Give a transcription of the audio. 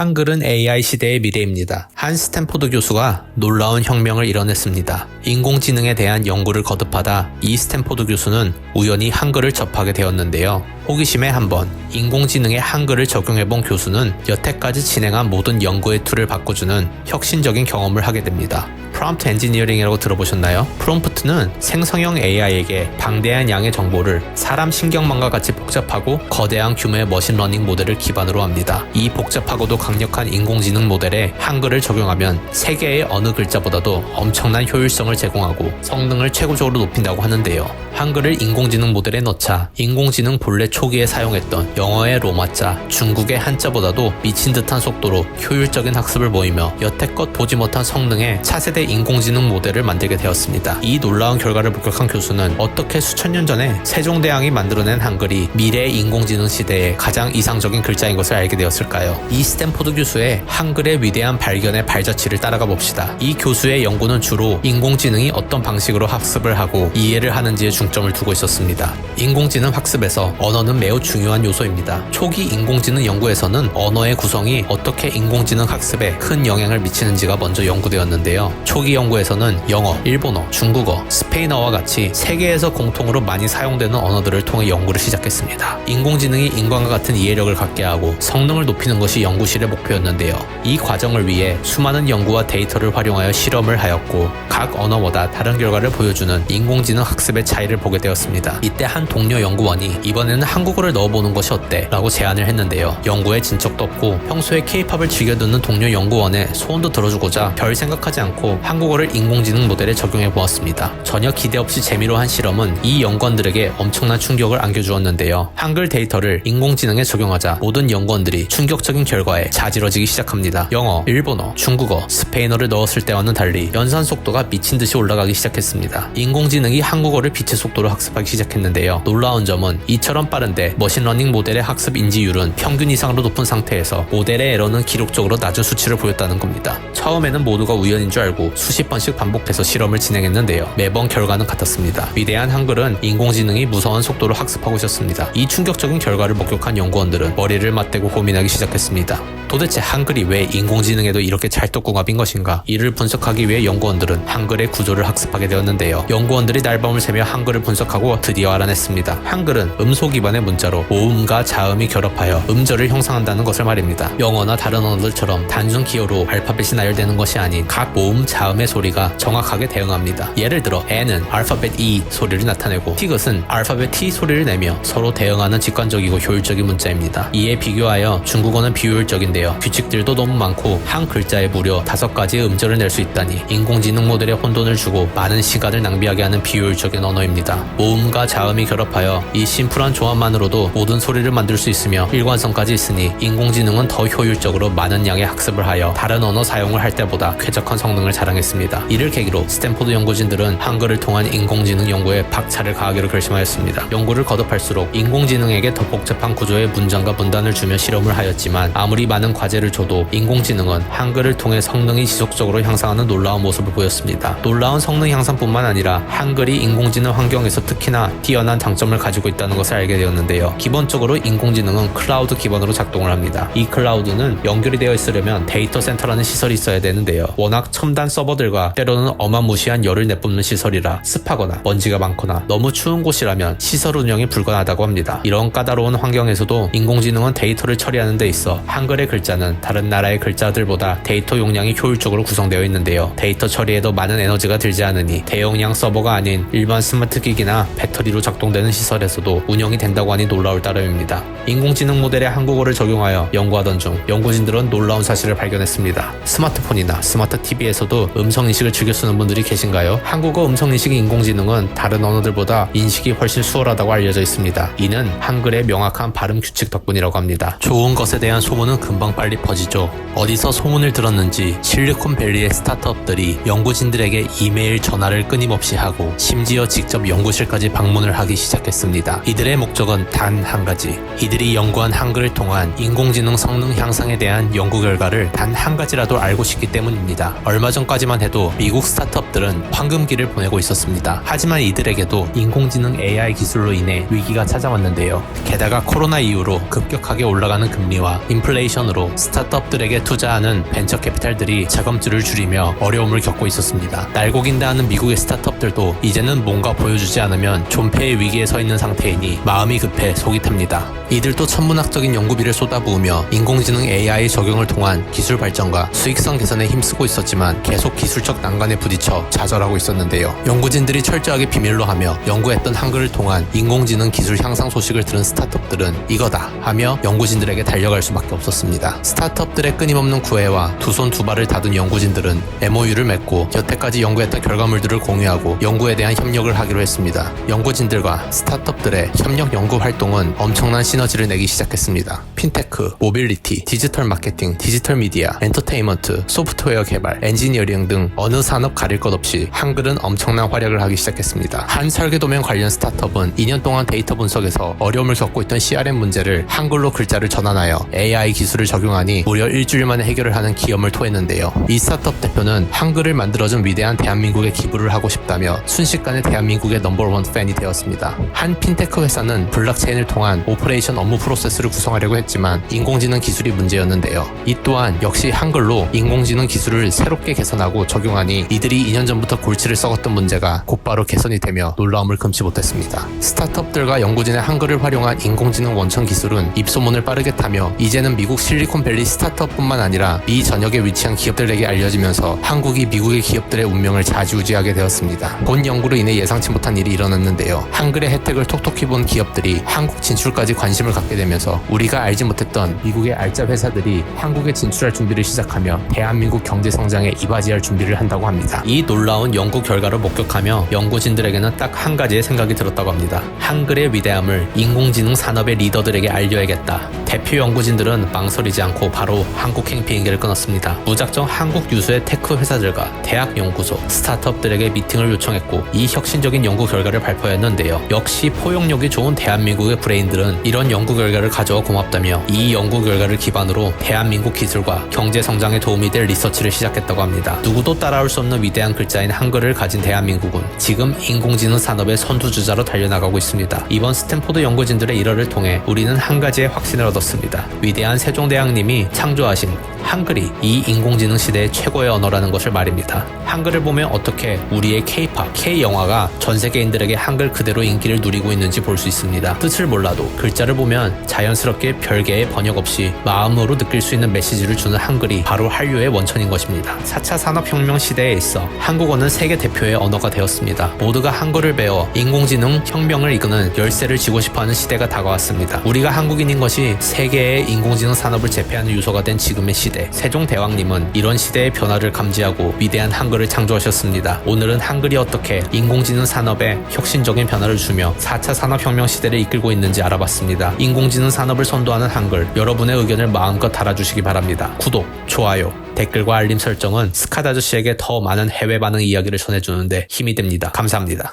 한글은 AI 시대의 미래입니다. 한 스탠포드 교수가 놀라운 혁명을 이뤄냈습니다. 인공지능에 대한 연구를 거듭하다 이 스탠포드 교수는 우연히 한글을 접하게 되었는데요. 호기심에 한번 인공지능에 한글을 적용해본 교수는 여태까지 진행한 모든 연구의 툴을 바꿔주는 혁신적인 경험을 하게 됩니다. 프롬프트 엔지니어링이라고 들어보셨나요? 프롬프트는 생성형 AI에게 방대한 양의 정보를 사람 신경망과 같이 복잡하고 거대한 규모의 머신러닝 모델을 기반으로 합니다. 이 복잡하고도 강력한 인공지능 모델에 한글을 적용하면 세계의 어느 글자보다도 엄청난 효율성을 제공하고 성능을 최고적으로 높인다고 하는데요. 한글을 인공지능 모델에 넣자 인공지능 본래 초기에 사용했던 영어의 로마자, 중국의 한자보다도 미친 듯한 속도로 효율적인 학습을 보이며 여태껏 보지 못한 성능의 차세대 인공지능 모델을 만들게 되었습니다. 이 놀라운 결과를 목격한 교수는 어떻게 수천 년 전에 세종대왕이 만들어낸 한글이 미래의 인공지능 시대의 가장 이상적인 글자인 것을 알게 되었을까요? 이 스탠포드 교수의 한글의 위대한 발견의 발자취를 따라가 봅시다. 이 교수의 연구는 주로 인공지능이 어떤 방식으로 학습을 하고 이해를 하는지에 중점을 두고 있었습니다. 인공지능 학습에서 언어는 매우 중요한 요소입니다. 초기 인공지능 연구에서는 언어의 구성이 어떻게 인공지능 학습에 큰 영향을 미치는지가 먼저 연구되었는데요. 초기 연구에서는 영어, 일본어, 중국어, 스페인어와 같이 세계에서 공통으로 많이 사용되는 언어들을 통해 연구를 시작했습니다. 인공지능이 인간과 같은 이해력을 갖게 하고 성능을 높이는 것이 연구실의 목표였는데요. 이 과정을 위해 수많은 연구와 데이터를 활용하여 실험을 하였고 각 언어보다 다른 결과를 보여주는 인공지능 학습의 차이를 보게 되었습니다. 이때 한 동료 연구원이 이번에는 한국어를 넣어보는 것이 어때? 라고 제안을 했는데요. 연구에 진척도 없고 평소에 K-팝을 즐겨 듣는 동료 연구원의 소원도 들어주고자 별 생각하지 않고 한국어를 인공지능 모델에 적용해 보았습니다. 전혀 기대 없이 재미로 한 실험은 이 연구원들에게 엄청난 충격을 안겨주었는데요. 한글 데이터를 인공지능에 적용하자 모든 연구원들이 충격적인 결과에 자지러지기 시작합니다. 영어, 일본어, 중국어, 스페인어를 넣었을 때와는 달리 연산 속도가 미친 듯이 올라가기 시작했습니다. 인공지능이 한국어를 빛의 속도로 학습하기 시작했는데요. 놀라운 점은 이처럼 빠른데 머신러닝 모델의 학습 인지율은 평균 이상으로 높은 상태에서 모델의 에러는 기록적으로 낮은 수치를 보였다는 겁니다. 처음에는 모두가 우연인 줄 알고 수십 번씩 반복해서 실험을 진행했는데요. 매번 결과는 같았습니다. 위대한 한글은 인공지능이 무서운 속도로 학습하고 있었습니다. 이 충격적인 결과를 목격한 연구원들은 머리를 맞대고 고민하기 시작했습니다. 도대체 한글이 왜 인공지능에도 이렇게 찰떡궁합인 것인가? 이를 분석하기 위해 연구원들은 한글의 구조를 학습하게 되었는데요. 연구원들이 날밤을 새며 한글을 분석하고 드디어 알아냈습니다. 한글은 음소 기반의 문자로 모음과 자음이 결합하여 음절을 형성한다는 것을 말입니다. 영어나 다른 언어들처럼 단순 기호로 알파벳이 나열되는 것이 아닌 각 모음, 자음의 소리가 정확하게 대응합니다. 예를 들어 N은 알파벳 E 소리를 나타내고 티귿은 알파벳 T 소리를 내며 서로 대응하는 직관적이고 효율적인 문자입니다. 이에 비교하여 중국어는 비효율적인데요. 규칙들도 너무 많고 한 글자에 무려 5가지의 음절을 낼 수 있다니 인공지능 모델에 혼돈을 주고 많은 시간을 낭비하게 하는 비효율적인 언어입니다. 모음과 자음이 결합하여 이 심플한 조합만으로도 모든 소리를 만들 수 있으며 일관성까지 있으니 인공지능은 더 효율적으로 많은 양의 학습을 하여 다른 언어 사용을 할 때보다 쾌적한 성능을 자랑했습니다. 이를 계기로 스탠포드 연구진들은 한글을 통한 인공지능 연구에 박차를 가하기로 결심하였습니다. 연구를 거듭할수록 인공지능에게 더 복잡한 구조의 문장과 문단을 주며 실험을 하였지만 아무리 많은 과제를 줘도 인공지능은 한글을 통해 성능이 지속적으로 향상하는 놀라운 모습을 보였습니다. 놀라운 성능 향상뿐만 아니라 한글이 인공지능 환경에서 특히나 뛰어난 장점을 가지고 있다는 것을 알게 되었는데요. 기본적으로 인공지능은 클라우드 기반으로 작동을 합니다. 이 클라우드는 연결이 되어 있으려면 데이터 센터라는 시설이 있어야 되는데요. 워낙 첨단 서버들과 때로는 어마무시한 열을 내뿜는 시설이라 습하거나 먼지가 많거나 너무 추운 곳이라면 시설 운영이 불가능하다고 합니다. 이런 까다로운 환경에서도 인공지능은 데이터를 처리하는 데 있어 한글의 글자는 다른 나라의 글자들보다 데이터 용량이 효율적으로 구성되어 있는데요. 데이터 처리에도 많은 에너지가 들지 않으니 대용량 서버가 아닌 일반 스마트 기기나 배터리로 작동되는 시설에서도 운영이 된다고 하니 놀라울 따름입니다. 인공지능 모델에 한국어를 적용하여 연구하던 중 연구진들은 놀라운 사실을 발견했습니다. 스마트폰이나 스마트 TV에서도 음성인식을 즐겨 쓰는 분들이 계신가요? 한국어 음성인식 인공지능은 다른 언어들보다 인식이 훨씬 수월하다고 알려져 있습니다. 이는 한글의 명확한 발음 규칙 덕분이라고 합니다. 좋은 것에 대한 소문은 금방 빨리 퍼지죠. 어디서 소문을 들었는지 실리콘밸리의 스타트업들이 연구진들에게 이메일 전화를 끊임없이 하고 심지어 직접 연구실까지 방문을 하기 시작했습니다. 이들의 목적은 단 한 가지. 이들이 연구한 한글을 통한 인공지능 성능 향상에 대한 연구 결과를 단 한 가지라도 알고 싶기 때문입니다. 얼마 전까지만 해도 미국 스타트업들은 황금기를 보내고 있었습니다. 하지만 이들에게도 인공지능 AI 기술로 인해 위기가 찾아왔는데요. 게다가 코로나 이후로 급격하게 올라가는 금리와 인플레이션으로 기반으로 스타트업들에게 투자하는 벤처 캐피탈들이 자금줄을 줄이며 어려움을 겪고 있었습니다. 날고긴다 하는 미국의 스타트업들도 이제는 뭔가 보여주지 않으면 존폐의 위기에 서 있는 상태이니 마음이 급해 속이 탑니다. 이들도 천문학적인 연구비를 쏟아부으며 인공지능 AI 적용을 통한 기술 발전과 수익성 개선에 힘쓰고 있었지만 계속 기술적 난관에 부딪혀 좌절하고 있었는데요. 연구진들이 철저하게 비밀로 하며 연구했던 한글을 통한 인공지능 기술 향상 소식을 들은 스타트업들은 이거다 하며 연구진들에게 달려갈 수밖에 없었습니다. 스타트업들의 끊임없는 구애와 두 손 두 발을 다둔 연구진들은 MOU를 맺고 여태까지 연구했던 결과물들을 공유하고 연구에 대한 협력을 하기로 했습니다. 연구진들과 스타트업들의 협력 연구 활동은 엄청난 시너지를 내기 시작했습니다. 핀테크, 모빌리티, 디지털 마케팅, 디지털 미디어, 엔터테인먼트, 소프트웨어 개발, 엔지니어링 등 어느 산업 가릴 것 없이 한글은 엄청난 활약을 하기 시작했습니다. 한 설계도면 관련 스타트업은 2년 동안 데이터 분석에서 어려움을 겪고 있던 CRM 문제를 한글로 글자를 전환하여 AI 기술을 적용하니 무려 일주일 만에 해결을 하는 기염을 토했는데요. 이 스타트업 대표는 한글을 만들어준 위대한 대한민국에 기부를 하고 싶다며 순식간에 대한민국의 넘버원 팬이 되었습니다. 한 핀테크 회사는 블록체인을 통한 오퍼레이션 업무 프로세스를 구성하려고 했지만 인공지능 기술이 문제였는데요. 이 또한 역시 한글로 인공지능 기술을 새롭게 개선하고 적용하니 이들이 2년 전부터 골치를 썩었던 문제가 곧바로 개선이 되며 놀라움을 금치 못했습니다. 스타트업들과 연구진의 한글을 활용한 인공지능 원천 기술은 입소문을 빠르게 타며 이제는 미국 실리콘밸리 스타트업뿐만 아니라 미 전역에 위치한 기업들에게 알려지면서 한국이 미국의 기업들의 운명을 좌지우지하게 되었습니다. 본 연구로 인해 예상치 못한 일이 일어났는데요. 한글의 혜택을 톡톡히 본 기업들이 한국 진출까지 관심을 갖게 되면서 우리가 알지 못했던 미국의 알짜 회사들이 한국에 진출할 준비를 시작하며 대한민국 경제 성장에 이바지할 준비를 한다고 합니다. 이 놀라운 연구 결과를 목격하며 연구진들에게는 딱 한 가지의 생각이 들었다고 합니다. 한글의 위대함을 인공지능 산업의 리더들에게 알려야겠다. 대표 연구진들은 망설이지 않고 바로 한국행 비행기를 끊었습니다. 무작정 한국 유수의 테크 회사들과 대학 연구소, 스타트업들에게 미팅을 요청했고 이 혁신적인 연구 결과를 발표했는데요. 역시 포용력이 좋은 대한민국의 브레인들은 이런 연구 결과를 가져와 고맙다며 이 연구 결과를 기반으로 대한민국 기술과 경제 성장에 도움이 될 리서치를 시작했다고 합니다. 누구도 따라올 수 없는 위대한 글자인 한글을 가진 대한민국은 지금 인공지능 산업의 선두주자로 달려나가고 있습니다. 이번 스탠포드 연구진들의 일화를 통해 우리는 한 가지의 확신을 얻었습니다. 위대한 세종대왕님이 창조하신 한글이 이 인공지능 시대의 최고의 언어라는 것을 말입니다. 한글을 보면 어떻게 우리의 K-팝, K-영화가 전 세계인들에게 한글 그대로 인기를 누리고 있는지 볼 수 있습니다. 뜻을 몰라도 글자를 보면 자연스럽게 별개의 번역 없이 마음으로 느낄 수 있는 메시지를 주는 한글이 바로 한류의 원천인 것입니다. 4차 산업혁명 시대에 있어 한국어는 세계 대표의 언어가 되었습니다. 모두가 한글을 배워 인공지능 혁명을 이끄는 열쇠를 쥐고 싶어하는 시대가 다가왔습니다. 우리가 한국인인 것이 세계의 인공지능 산업을 제패하는 요소가 된 지금의 시대. 세종대왕님은 이런 시대의 변화를 감지하고 위대한 한글을 창조하셨습니다. 오늘은 한글이 어떻게 인공지능 산업에 혁신적인 변화를 주며 4차 산업혁명 시대를 이끌고 있는지 알아봤습니다. 인공지능 산업을 선도하는 한글, 여러분의 의견을 마음껏 달아주시기 바랍니다. 구독, 좋아요, 댓글과 알림 설정은 스카드 아저씨에게 더 많은 해외 반응 이야기를 전해주는데 힘이 됩니다. 감사합니다.